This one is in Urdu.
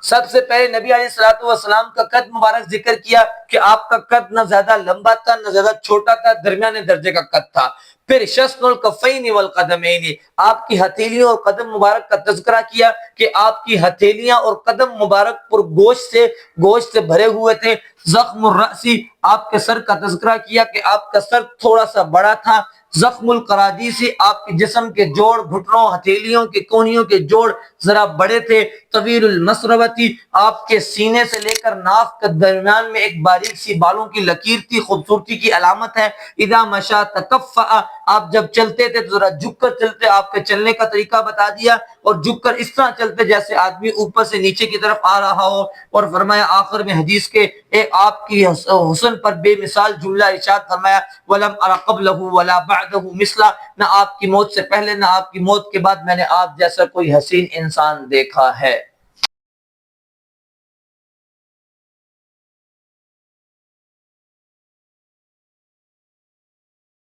سب سے پہلے نبی علیہ الصلوۃ والسلام کا قد مبارک ذکر کیا کہ آپ کا قد نہ زیادہ لمبا تھا نہ زیادہ چھوٹا تھا، درمیانے درجے کا قد تھا۔ پھر شسن الکفین والقدمین، آپ کی ہتھیلیوں اور قدم مبارک کا تذکرہ کیا کہ آپ کی ہتھیلیاں اور قدم مبارک پر گوشت سے بھرے ہوئے تھے۔ زخم الرأسی، آپ کے سر کا تذکرہ کیا کہ آپ کا سر تھوڑا سا بڑا تھا۔ زخم القرادیسی، آپ کے جسم کے جوڑ، گھٹنوں، ہتھیلیوں کے کونیوں کے جوڑ ذرا بڑے تھے۔ طویل المسربتی، آپ کے سینے سے لے کر ناف کے درمیان میں ایک باریک سی بالوں کی لکیر تھی، خوبصورتی کی علامت ہے۔ اذا مشى تکفأ، آپ جب چلتے تھے تو ذرا جھک کر چلتے، آپ کے چلنے کا طریقہ بتا دیا، اور جھک کر اس طرح چلتے جیسے آدمی اوپر سے نیچے کی طرف آ رہا ہو۔ اور فرمایا آخر میں حدیث کے آپ کی حسن پر بے مثال جملہ ارشاد فرمایا، وَلَمْ أَرَ قَبْلَهُ وَلَا بَعْدَهُ مِثْلَهُ، نہ آپ کی موت سے پہلے نہ آپ کی موت کے بعد میں نے آپ جیسا کوئی حسین انسان دیکھا ہے۔